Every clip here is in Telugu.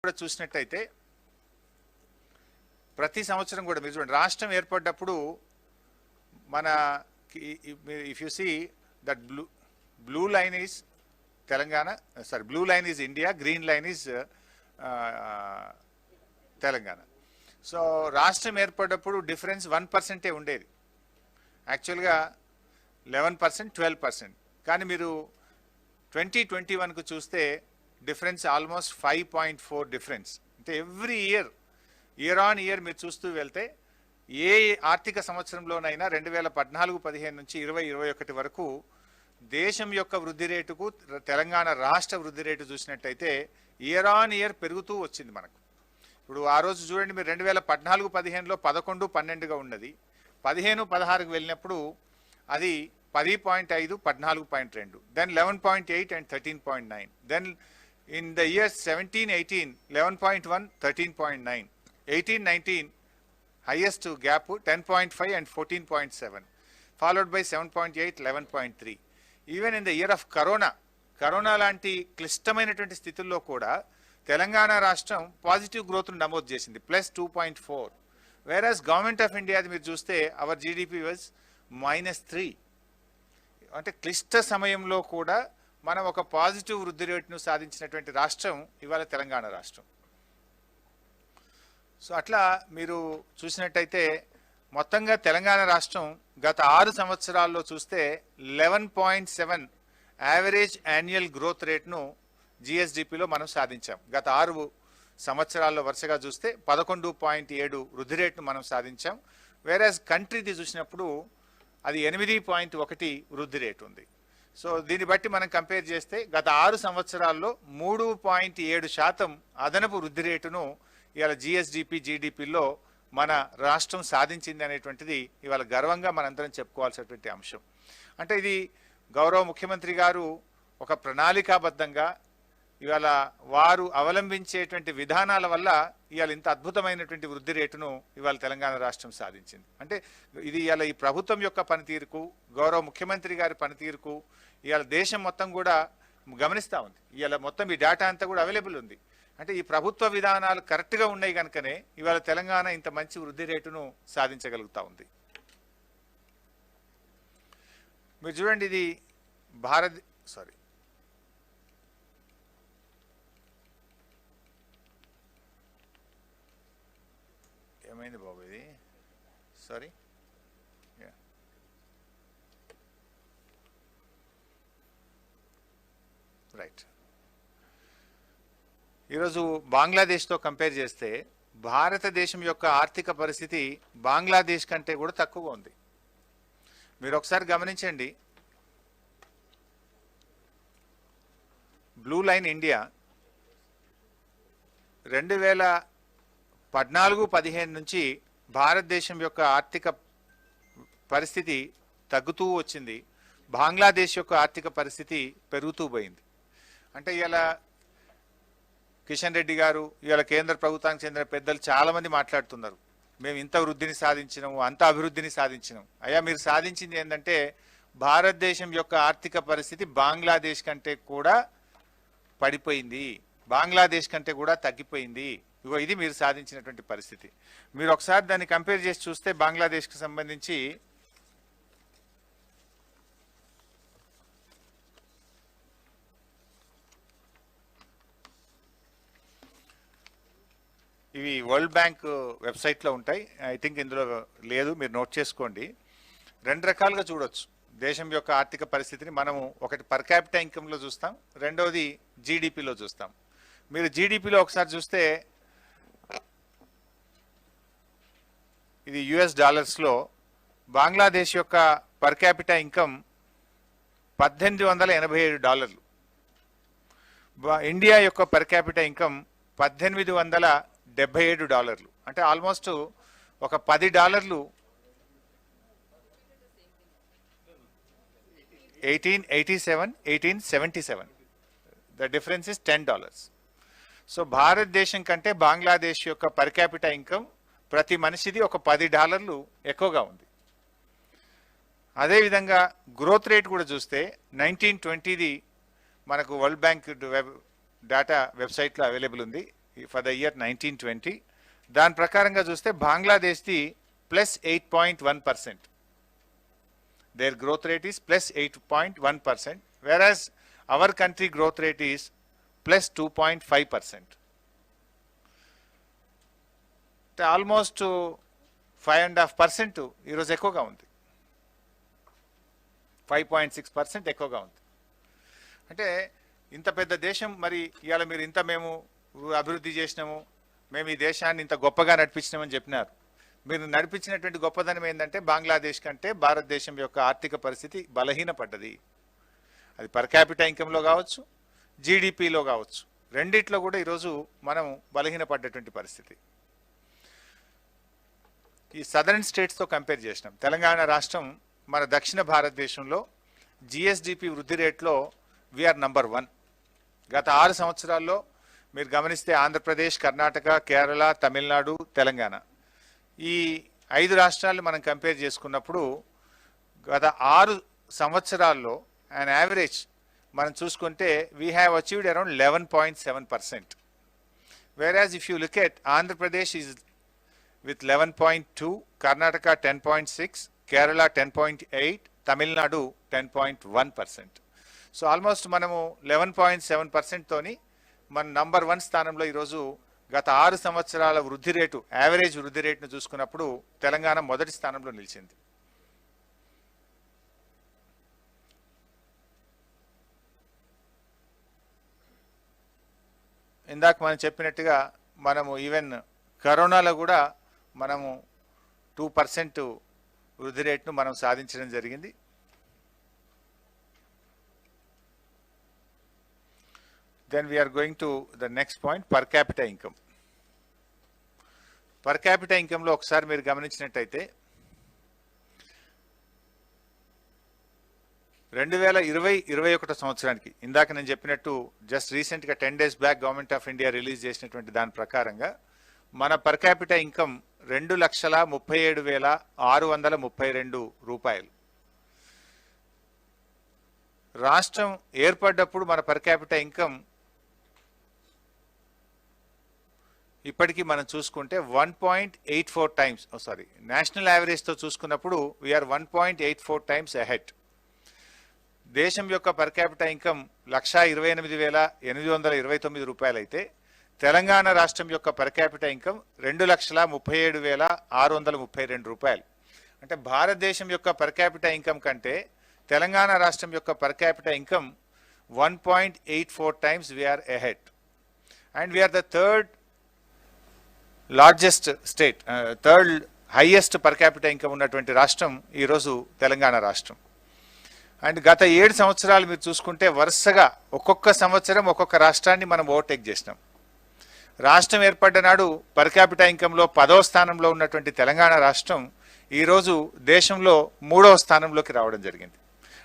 కూడా చూసినట్టయితే ప్రతి సంవత్సరం కూడా మీరు చూడండి రాష్ట్రం ఏర్పడ్డప్పుడు మన if you see that blue line is Telangana, sorry blue line is India, green line is Telangana. So రాష్ట్రం ఏర్పడ్డప్పుడు డిఫరెన్స్ 1% ఉండేది, యాక్చువల్గా 11%, 12%. కానీ మీరు 2021కు చూస్తే డిఫరెన్స్ ఆల్మోస్ట్ 5.4 డిఫరెన్స్. అంటే ఎవ్రీ ఇయర్ ఆన్ ఇయర్ మీరు చూస్తూ వెళ్తే ఏ ఆర్థిక సంవత్సరంలోనైనా 2014-15 నుంచి 2021 వరకు దేశం యొక్క వృద్ధి రేటుకు తెలంగాణ రాష్ట్ర వృద్ధి రేటు చూసినట్టయితే ఇయర్ ఆన్ ఇయర్ పెరుగుతూ వచ్చింది మనకు. ఇప్పుడు ఆ రోజు చూడండి మీరు 2014-15లో 11-12గా ఉన్నది, 15-16కు వెళ్ళినప్పుడు అది 10.5, 14.2, then 11.8 and 13.9, then in the years 17-18 11.1, 13.9, 18-19 highest gap 10.5 and 14.7, followed by 7.8, 11.3. even in the year of corona లాంటి క్లిష్టమైనటువంటి స్థితుల్లో కూడా తెలంగాణ రాష్ట్రం పాజిటివ్ గ్రోత్ నమోదు చేసింది, +2.4. whereas గవర్నమెంట్ ఆఫ్ ఇండియా మీరు చూస్తే అవర్ జీడిపి వాజ్ -3. అంటే క్లిష్ట సమయంలో కూడా మనం ఒక పాజిటివ్ వృద్ధి రేటును సాధించినటువంటి రాష్ట్రం ఇవాళ తెలంగాణ రాష్ట్రం. సో అట్లా మీరు చూసినట్టయితే మొత్తంగా తెలంగాణ రాష్ట్రం గత 6 సంవత్సరాల్లో చూస్తే 11.7 యావరేజ్ యాన్యువల్ గ్రోత్ రేట్ను జిఎస్డిపిలో మనం సాధించాం. గత 6 సంవత్సరాల్లో వరుసగా చూస్తే 11.7 వృద్ధి రేటును మనం సాధించాం. వేరేజ్ కంట్రీది చూసినప్పుడు అది 8.1 వృద్ధి రేటు ఉంది. సో దీన్ని బట్టి మనం కంపేర్ చేస్తే గత 6 సంవత్సరాల్లో 3.7% అదనపు వృద్ధి రేటును ఇవాళ జిఎస్డిపి జీడిపిలో మన రాష్ట్రం సాధించింది అనేటువంటిది ఇవాళ గర్వంగా మనందరం చెప్పుకోవాల్సినటువంటి అంశం. అంటే ఇది గౌరవ ముఖ్యమంత్రి గారు ఒక ప్రణాళికాబద్ధంగా ఇవాళ వారు అవలంబించేటువంటి విధానాల వల్ల ఇవాళ ఇంత అద్భుతమైనటువంటి వృద్ధి రేటును ఇవాళ తెలంగాణ రాష్ట్రం సాధించింది. అంటే ఇది ఇవాళ ఈ ప్రభుత్వం యొక్క పనితీరుకు, గౌరవ ముఖ్యమంత్రి గారి పనితీరుకు ఇవాళ దేశం మొత్తం కూడా గమనిస్తూ ఉంది. ఇవాళ మొత్తం ఈ డేటా అంతా కూడా అవైలబుల్ ఉంది. అంటే ఈ ప్రభుత్వ విధానాలు కరెక్ట్గా ఉన్నాయి కనుకనే ఇవాళ తెలంగాణ ఇంత మంచి వృద్ధి రేటును సాధించగలుగుతూ ఉంది. మీరు చూడండి ఇది ఏమైంది బాబు ఇది, సారీ రైట్. ఈరోజు బంగ్లాదేశ్తో కంపేర్ చేస్తే భారతదేశం యొక్క ఆర్థిక పరిస్థితి బంగ్లాదేశ్ కంటే కూడా తక్కువగా ఉంది. మీరు ఒకసారి గమనించండి, బ్లూ లైన్ ఇండియా 2014-15 నుంచి భారతదేశం యొక్క ఆర్థిక పరిస్థితి తగ్గుతూ వచ్చింది, బంగ్లాదేశ్ యొక్క ఆర్థిక పరిస్థితి పెరుగుతూ పోయింది. అంటే ఇలా కిషన్ రెడ్డి గారు ఇవాళ కేంద్ర ప్రభుత్వానికి చెందిన పెద్దలు చాలామంది మాట్లాడుతున్నారు, మేము ఇంత వృద్ధిని సాధించినాము, అంత అభివృద్ధిని సాధించినాం. అయ్యా మీరు సాధించింది ఏంటంటే భారతదేశం యొక్క ఆర్థిక పరిస్థితి బంగ్లాదేశ్ కంటే కూడా పడిపోయింది, బంగ్లాదేశ్ కంటే కూడా తగ్గిపోయింది. ఇగో ఇది మీరు సాధించినటువంటి పరిస్థితి. మీరు ఒకసారి దాన్ని కంపేర్ చేసి చూస్తే బంగ్లాదేశ్కి సంబంధించి ఇవి వరల్డ్ బ్యాంక్ వెబ్సైట్లో ఉంటాయి, ఐ థింక్ ఇందులో లేదు, మీరు నోట్ చేసుకోండి. 2 రకాలుగా చూడొచ్చు దేశం యొక్క ఆర్థిక పరిస్థితిని. మనము ఒకటి పర్ క్యాపిటా ఇన్కంలో చూస్తాం, రెండవది జీడిపిలో చూస్తాం. మీరు జీడిపిలో ఒకసారి చూస్తే ఇది యుఎస్ డాలర్స్లో బంగ్లాదేశ్ యొక్క పర్ క్యాపిటా ఇన్కమ్ $1887. ఇండియా యొక్క పర్ క్యాపిటా ఇన్కమ్ $1877. అంటే ఆల్మోస్ట్ ఒక $10, 1877, ద డిఫరెన్స్ ఇస్ $10. సో భారతదేశం కంటే బంగ్లాదేశ్ యొక్క పర్ క్యాపిటా ఇన్కమ్ ప్రతి మనిషిది ఒక $10 ఎక్కువగా ఉంది. అదేవిధంగా గ్రోత్ రేట్ కూడా చూస్తే 1920ది మనకు వరల్డ్ బ్యాంక్ డేటా వెబ్సైట్లో అవైలబుల్ ఉంది. For the year 1920. దాని ప్రకారంగా చూస్తే బంగ్లాదేశ్ది +8.1%. Their growth rate is +8.1%, whereas our country growth rate is +2.5%. Almost 5.5% ఈరోజు ఎక్కువగా ఉంది, 5.6% ఎక్కువగా ఉంది. అంటే ఇంత పెద్ద దేశం, మరి ఇవాళ మీరు ఇంత మేము అభివృద్ధి చేసినాము, మేము ఈ దేశాన్ని ఇంత గొప్పగా నడిపించినామని చెప్పినారు. మీరు నడిపించినటువంటి గొప్పదనం ఏంటంటే బంగ్లాదేశ్ కంటే భారతదేశం యొక్క ఆర్థిక పరిస్థితి బలహీనపడ్డది. అది పర్ క్యాపిటల్ ఇన్కంలో కావచ్చు, జీడిపిలో కావచ్చు, రెండిట్లో కూడా ఈరోజు మనం బలహీనపడ్డటువంటి పరిస్థితి. ఈ సదరన్ స్టేట్స్తో కంపేర్ చేసినాం. తెలంగాణ రాష్ట్రం మన దక్షిణ భారతదేశంలో జిఎస్డిపి వృద్ధి రేట్లో వీఆర్ నంబర్ 1. గత 6 సంవత్సరాల్లో మీరు గమనిస్తే ఆంధ్రప్రదేశ్, కర్ణాటక, కేరళ, తమిళనాడు, తెలంగాణ, ఈ 5 రాష్ట్రాలు మనం కంపేర్ చేసుకున్నప్పుడు గత 6 సంవత్సరాల్లో అండ్ యావరేజ్ మనం చూసుకుంటే we have achieved around 11.7%. whereas if you look at Andhra Pradesh is with 11.2, Karnataka 10.6, Kerala 10.8, Tamil Nadu 10.1%. So almost మనము 11.7% తోని మన నంబర్ 1 స్థానంలో ఈరోజు గత 6 సంవత్సరాల వృద్ధి రేటు, యావరేజ్ వృద్ధి రేటును చూసుకున్నప్పుడు తెలంగాణ మొదటి స్థానంలో నిలిచింది. ఇందాక మనం చెప్పినట్టుగా మనము ఈవెన్ కరోనాలో కూడా మనము 2% వృద్ధి రేటును మనం సాధించడం జరిగింది. Then we are going to the next point, per capita income. Per capita income లో ఒకసారి మీరు గమనించినట్టయితే 2020-21 సంవత్సరానికి, ఇందాక నేను చెప్పినట్టు జస్ట్ రీసెంట్గా 10 days back government of India release చేసినటువంటి దాని ప్రకారంగా మన పర్ క్యాపిటా ఇన్కమ్ 2,37,632 రూపాయలు. రాష్ట్రం ఏర్పడ్డప్పుడు మన పర్ క్యాపిటా ఇన్కమ్ ఇప్పటికీ మనం చూసుకుంటే 1.84 టైమ్స్, నేషనల్ యావరేజ్తో చూసుకున్నప్పుడు వీఆర్ 1.84 టైమ్స్ అహెడ్. దేశం యొక్క పర్ క్యాపిటా ఇన్కమ్ 1,28,829 రూపాయలు అయితే తెలంగాణ రాష్ట్రం యొక్క పర్ క్యాపిటా ఇన్కమ్ 2,37,632 రూపాయలు. అంటే భారతదేశం యొక్క పర్ క్యాపిటా ఇన్కమ్ కంటే తెలంగాణ రాష్ట్రం యొక్క per capita income 1.84 times we are ahead. And we are the third largest state, third highest per capita income ఉన్నటువంటి రాష్ట్రం ఈరోజు తెలంగాణ రాష్ట్రం. అండ్ గత 7 సంవత్సరాలు మీరు చూసుకుంటే వరుసగా ఒక్కొక్క సంవత్సరం ఒక్కొక్క రాష్ట్రాన్ని మనం ఓవర్టేక్ చేసినాం. రాష్ట్రం ఏర్పడ్డ నాడు పర్ క్యాపిటా ఇన్కంలో 10వ స్థానంలో ఉన్నటువంటి తెలంగాణ రాష్ట్రం ఈరోజు దేశంలో 3వ స్థానంలోకి రావడం జరిగింది.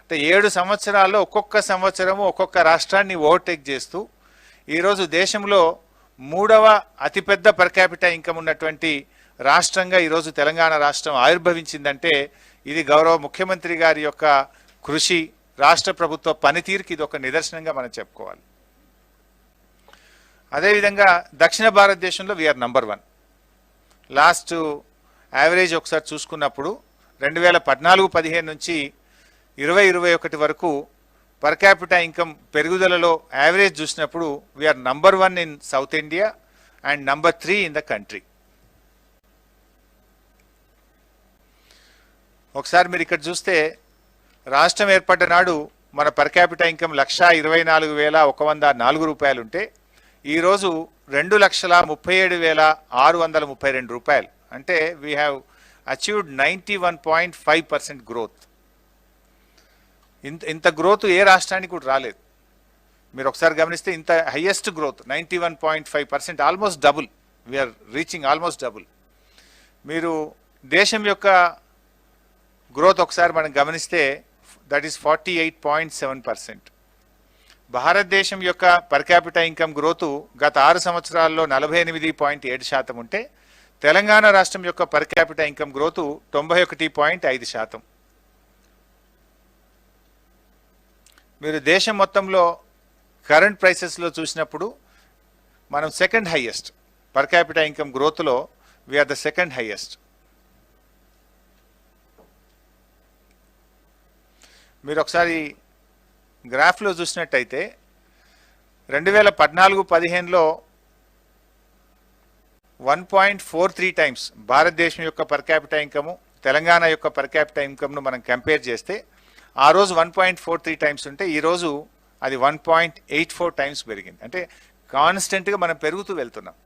అంటే 7 సంవత్సరాల్లో ఒక్కొక్క సంవత్సరము ఒక్కొక్క రాష్ట్రాన్ని ఓవర్టేక్ చేస్తూ ఈరోజు దేశంలో 3వ అతిపెద్ద పర్ క్యాపిటా ఇన్కమ్ ఉన్నటువంటి రాష్ట్రంగా ఈరోజు తెలంగాణ రాష్ట్రం ఆవిర్భవించిందంటే ఇది గౌరవ ముఖ్యమంత్రి గారి యొక్క కృషి, రాష్ట్ర ప్రభుత్వ పనితీరుకి ఇది ఒక నిదర్శనంగా మనం చెప్పుకోవాలి. అదేవిధంగా దక్షిణ భారతదేశంలో వీఆర్ నంబర్ 1. లాస్ట్ యావరేజ్ ఒకసారి చూసుకున్నప్పుడు 2014-15 నుంచి 2021 వరకు పర్ క్యాపిటా ఇన్కమ్ పెరుగుదలలో యావరేజ్ చూసినప్పుడు we are number 1 in South India and number 3 in the country. ఒకసారి మీరు ఇక్కడ చూస్తే రాష్ట్రం ఏర్పడ్డ నాడు మన పర్ క్యాపిటా ఇన్కమ్ 1,24,104 రూపాయలు ఉంటే ఈరోజు 2,37,632 రూపాయలు. అంటే వీ హ్యావ్ అచీవ్డ్ 91.5% గ్రోత్. ఇంత గ్రోత్ ఏ రాష్ట్రానికి కూడా రాలేదు. మీరు ఒకసారి గమనిస్తే ఇంత highest growth 91.5%, almost double. We are reaching almost double. మీరు దేశం యొక్క గ్రోత్ ఒకసారి మనం గమనిస్తే దట్ ఈస్ 48.7%. భారతదేశం యొక్క పర్ క్యాపిటా ఇన్కమ్ గ్రోత్ గత 6 సంవత్సరాల్లో 48.7% ఉంటే తెలంగాణ రాష్ట్రం యొక్క పర్ క్యాపిటా ఇన్కమ్ గ్రోత్ 91.5%. మీరు దేశం మొత్తంలో కరెంట్ ప్రైసెస్లో చూసినప్పుడు మనం second highest per capital income గ్రోత్లో వీఆర్ ద సెకండ్ హైయెస్ట్. మీరు ఒకసారి గ్రాఫ్లో చూసినట్టయితే 2014-15లో 1.43 టైమ్స్ భారతదేశం యొక్క పర్ క్యాపిటల్ ఇన్కమ్ తెలంగాణ యొక్క పర్ క్యాపిటల్ ఇన్కమ్ను మనం కంపేర్ చేస్తే ఆ రోజు 1.43 టైమ్స్ ఉంటే ఈరోజు అది 1.84 టైమ్స్ పెరిగింది. అంటే కాన్స్టెంట్గా మనం పెరుగుతూ వెళ్తున్నాం.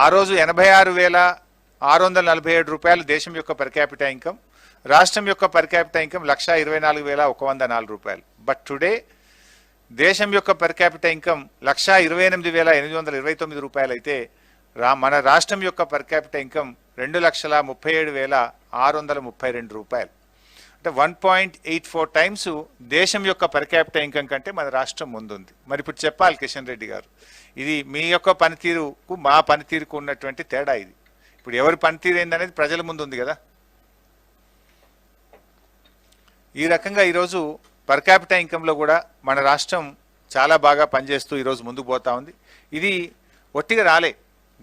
ఆ రోజు 86,647 రూపాయలు దేశం యొక్క పర్ క్యాపిటల్ ఇన్కమ్, రాష్ట్రం యొక్క పర్ క్యాపిటల్ ఇన్కమ్ 1,24,104 రూపాయలు. బట్ టుడే దేశం యొక్క పర్ క్యాపిటల్ ఇన్కమ్ 128,829 రూపాయలు అయితే మన రాష్ట్రం యొక్క పర్ క్యాపిటల్ ఇన్కమ్ 2,37,632 రూపాయలు. అంటే 1.84 టైమ్స్ దేశం యొక్క పర్ క్యాపిటల్ ఇన్కమ్ కంటే మన రాష్ట్రం ముందుంది. మరి ఇప్పుడు చెప్పాలి కిషన్ రెడ్డి గారు, ఇది మీ యొక్క పనితీరుకు మా పనితీరుకు ఉన్నటువంటి తేడా. ఇది ఇప్పుడు ఎవరి పనితీరు ఏందనేది ప్రజల ముందు ఉంది కదా. ఈ రకంగా ఈరోజు పర్ క్యాపిటల్ ఇన్కంలో కూడా మన రాష్ట్రం చాలా బాగా పనిచేస్తూ ఈరోజు ముందుకు పోతా ఉంది. ఇది ఒట్టిగా రాలే,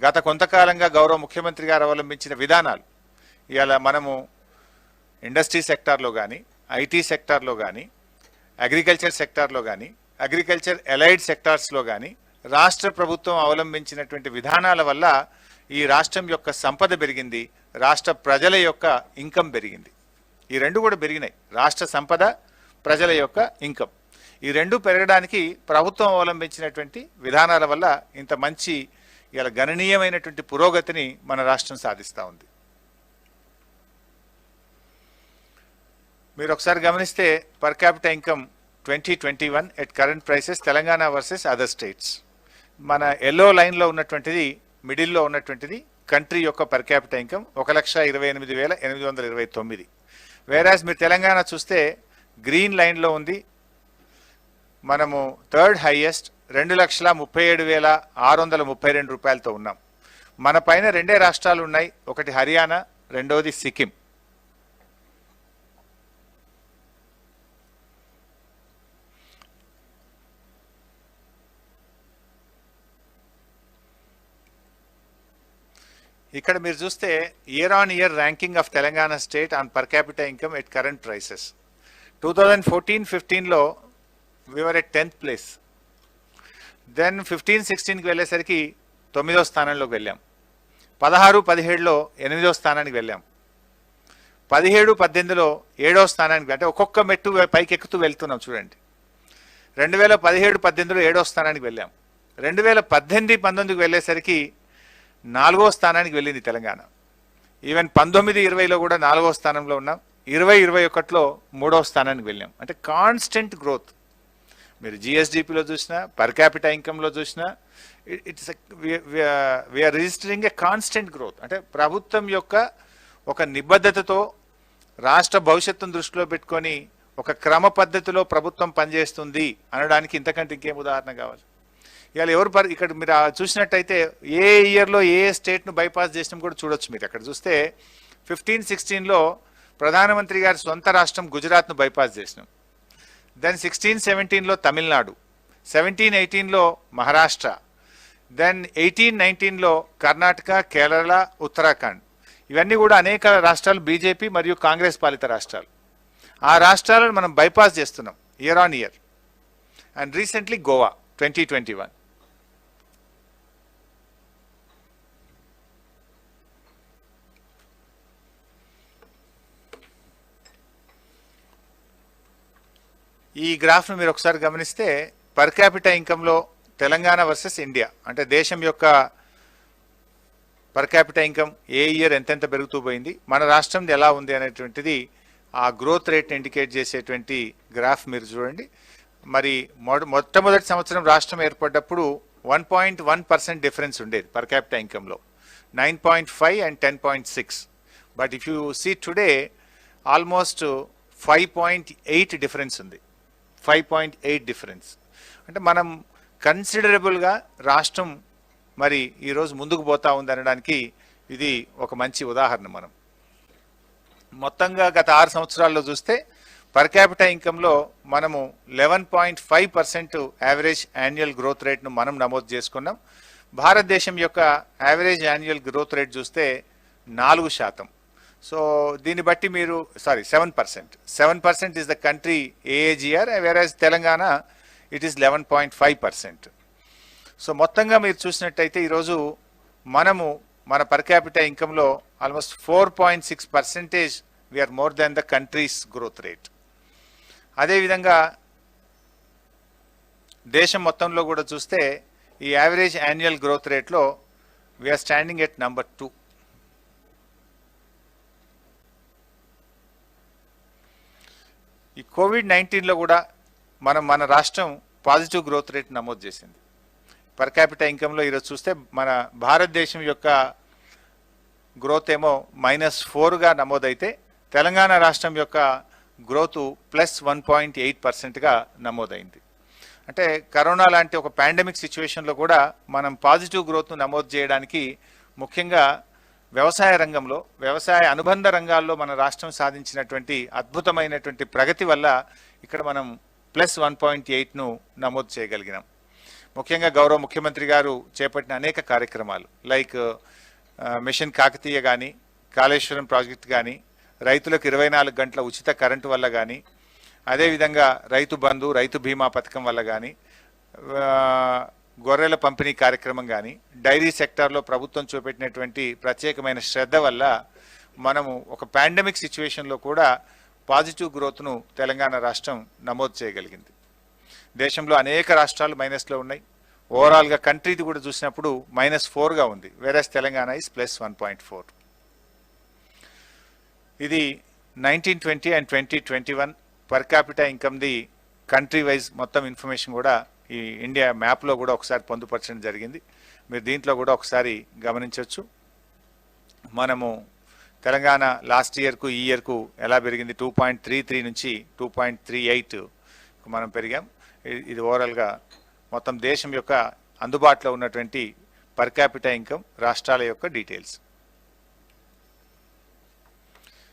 గత కొంతకాలంగా గౌరవ ముఖ్యమంత్రి గారు అవలంబించిన విధానాలు. ఇవాళ మనము ఇండస్ట్రీ సెక్టార్లో కానీ, ఐటీ సెక్టార్లో కానీ, అగ్రికల్చర్ సెక్టార్లో కానీ, అగ్రికల్చర్ ఎలైడ్ సెక్టార్స్లో కానీ రాష్ట్ర ప్రభుత్వం అవలంబించినటువంటి విధానాల వల్ల ఈ రాష్ట్రం యొక్క సంపద పెరిగింది, రాష్ట్ర ప్రజల యొక్క ఇన్కమ్ పెరిగింది. ఈ రెండు కూడా పెరిగినాయి, రాష్ట్ర సంపద, ప్రజల యొక్క ఇన్కమ్. ఈ రెండు పెరగడానికి ప్రభుత్వం అవలంబించినటువంటి విధానాల వల్ల ఇంత మంచి ఇలా గణనీయమైనటువంటి పురోగతిని మన రాష్ట్రం సాధిస్తూ ఉంది. మీరు ఒకసారి గమనిస్తే per capital income 2021 at current prices Telangana versus other states. మన ఎల్లో లైన్లో ఉన్నటువంటిది, మిడిల్లో ఉన్నటువంటిది కంట్రీ యొక్క పర్ క్యాపిటల్ ఇన్కమ్ 1,28,829. వేరాజ్ మీరు తెలంగాణ చూస్తే గ్రీన్ లైన్లో ఉంది, మనము థర్డ్ హైయెస్ట్ 2,37,632 రూపాయలతో ఉన్నాం. మన పైన రెండే రాష్ట్రాలు ఉన్నాయి, ఒకటి హర్యానా, రెండవది సిక్కిం. ఇక్కడ మీరు చూస్తే year on year ranking of Telangana state on per capital income at current prices. 2014-15లో we are at 10th place. Then 15-16కి వెళ్ళేసరికి 9వ స్థానంలోకి వెళ్ళాం. 16-17లో 8వ స్థానానికి వెళ్ళాం. 17-18లో 7వ స్థానానికి, అంటే ఒక్కొక్క మెట్టు పైకి ఎక్కుతూ వెళ్తున్నాం చూడండి. 2017-18లో 7వ స్థానానికి వెళ్ళాం. 2018-19కి వెళ్ళేసరికి 4వ స్థానానికి వెళ్ళింది తెలంగాణ. ఈవెన్ 19-20లో కూడా 4వ స్థానంలో ఉన్నాం. 20-21లో 3వ స్థానానికి వెళ్ళాం. అంటే కాన్స్టెంట్ గ్రోత్. మీరు జిఎస్డిపిలో చూసినా, పర్ క్యాపిటల్ ఇన్కంలో చూసినా, it's we are registering a constant growth. అంటే ప్రభుత్వం యొక్క ఒక నిబద్ధతతో, రాష్ట్ర భవిష్యత్తును దృష్టిలో పెట్టుకొని ఒక క్రమ పద్ధతిలో ప్రభుత్వం పనిచేస్తుంది అనడానికి ఇంతకంటే ఇంకేం ఉదాహరణ కావాలి? ఇవాళ ఎవరు ఇక్కడ మీరు చూసినట్టయితే ఏ ఇయర్లో ఏ స్టేట్ను బైపాస్ చేసినాం కూడా చూడొచ్చు. మీరు అక్కడ చూస్తే 15-16లో ప్రధానమంత్రి గారి సొంత రాష్ట్రం గుజరాత్ను బైపాస్ చేసినాం. దెన్ 16-17లో తమిళనాడు, 17-18లో మహారాష్ట్ర, దెన్ 18-19లో కర్ణాటక, కేరళ, ఉత్తరాఖండ్. ఇవన్నీ కూడా అనేక రాష్ట్రాలు బీజేపీ మరియు కాంగ్రెస్ పాలిత రాష్ట్రాలు. ఆ రాష్ట్రాలను మనం బైపాస్ చేస్తున్నాం year on year. And recently Goa 2021. ఈ గ్రాఫ్ను మీరు ఒకసారి గమనిస్తే పర్ క్యాపిటల్ ఇన్కంలో తెలంగాణ వర్సెస్ ఇండియా, అంటే దేశం యొక్క పర్ క్యాపిటల్ ఇన్కమ్ ఏ ఇయర్ ఎంతెంత పెరుగుతూ పోయింది, మన రాష్ట్రం ఎలా ఉంది అనేటువంటిది ఆ గ్రోత్ రేట్ని ఇండికేట్ చేసేటువంటి గ్రాఫ్ మీరు చూడండి. మరి మొట్టమొదటి సంవత్సరం రాష్ట్రం ఏర్పడ్డప్పుడు 1.1% డిఫరెన్స్ ఉండేది పర్ క్యాపిటల్ ఇన్కంలో, 9.5 and 10.6. But if you see today almost 5.8 difference ఉంది. 5.8 డిఫరెన్స్ అంటే మనం కన్సిడరబుల్గా రాష్ట్రం మరి ఈరోజు ముందుకు పోతా ఉంది అనడానికి ఇది ఒక మంచి ఉదాహరణ. మనం మొత్తంగా గత 6 సంవత్సరాల్లో చూస్తే పర్ క్యాపిటల్ ఇన్కంలో మనము 11.5% యావరేజ్ యాన్యువల్ గ్రోత్ రేట్ను మనం నమోదు చేసుకున్నాం. భారతదేశం యొక్క యావరేజ్ యాన్యువల్ గ్రోత్ రేట్ చూస్తే 4%. సో దీన్ని బట్టి మీరు 7%. 7% is the country AAGR, whereas Telangana it is 11.5%. So మొత్తంగా మీరు చూసినట్టయితే ఈరోజు మనము మన పర్ క్యాపిటల్ ఇన్కంలో almost 4.6% we are more than the country's growth rate. అదేవిధంగా దేశం మొత్తంలో కూడా చూస్తే ఈ యావరేజ్ యాన్యువల్ గ్రోత్ రేట్లో వీఆర్ స్టాండింగ్ ఎట్ నంబర్ 2. ఈ కోవిడ్-19లో కూడా మన రాష్ట్రం పాజిటివ్ గ్రోత్ రేట్ నమోదు చేసింది. పర్ క్యాపిటల్ ఇన్కంలో ఈరోజు చూస్తే మన భారతదేశం యొక్క గ్రోత్ ఏమో -4గా నమోదైతే తెలంగాణ రాష్ట్రం యొక్క గ్రోత్ +1.8%గా నమోదైంది. అంటే కరోనా లాంటి ఒక పాండమిక్ సిచ్యువేషన్లో కూడా మనం పాజిటివ్ గ్రోత్ను నమోదు చేయడానికి ముఖ్యంగా వ్యవసాయ రంగంలో, వ్యవసాయ అనుబంధ రంగాల్లో మన రాష్ట్రం సాధించినటువంటి అద్భుతమైనటువంటి ప్రగతి వల్ల ఇక్కడ మనం +1.8ను నమోదు చేయగలిగినాం. ముఖ్యంగా గౌరవ ముఖ్యమంత్రి గారు చేపట్టిన అనేక కార్యక్రమాలు లైక్ మిషన్ కాకతీయ కానీ, కాళేశ్వరం ప్రాజెక్ట్ కానీ, రైతులకు 24 గంటల ఉచిత కరెంటు వల్ల కానీ, అదేవిధంగా రైతు బంధు, రైతు బీమా పథకం వల్ల కానీ, గొర్రెల పంపిణీ కార్యక్రమం కానీ, డైరీ సెక్టార్లో ప్రభుత్వం చూపెట్టినటువంటి ప్రత్యేకమైన శ్రద్ధ వల్ల మనము ఒక పాండమిక్ సిచ్యువేషన్లో కూడా పాజిటివ్ గ్రోత్ను తెలంగాణ రాష్ట్రం నమోదు చేయగలిగింది. దేశంలో అనేక రాష్ట్రాలు మైనస్లో ఉన్నాయి. ఓవరాల్గా కంట్రీది కూడా చూసినప్పుడు -4గా ఉంది, వేరేస్ తెలంగాణ ఇస్ +1.4. ఇది 1920 అండ్ 2021 పర్ క్యాపిటల్ ఇన్కమ్ది కంట్రీ వైజ్ మొత్తం ఇన్ఫర్మేషన్ కూడా ఈ ఇండియా మ్యాప్లో కూడా ఒకసారి పొందుపరచడం జరిగింది. మీరు దీంట్లో కూడా ఒకసారి గమనించవచ్చు. మనము తెలంగాణ లాస్ట్ ఇయర్కు ఈ ఇయర్కు ఎలా పెరిగింది, 2.33 నుంచి 2.38 మనం పెరిగాం. ఇది ఓవరాల్గా మొత్తం దేశం యొక్క అందుబాటులో ఉన్నటువంటి పర్ క్యాపిటల్ ఇన్కమ్ రాష్ట్రాల యొక్క డీటెయిల్స్.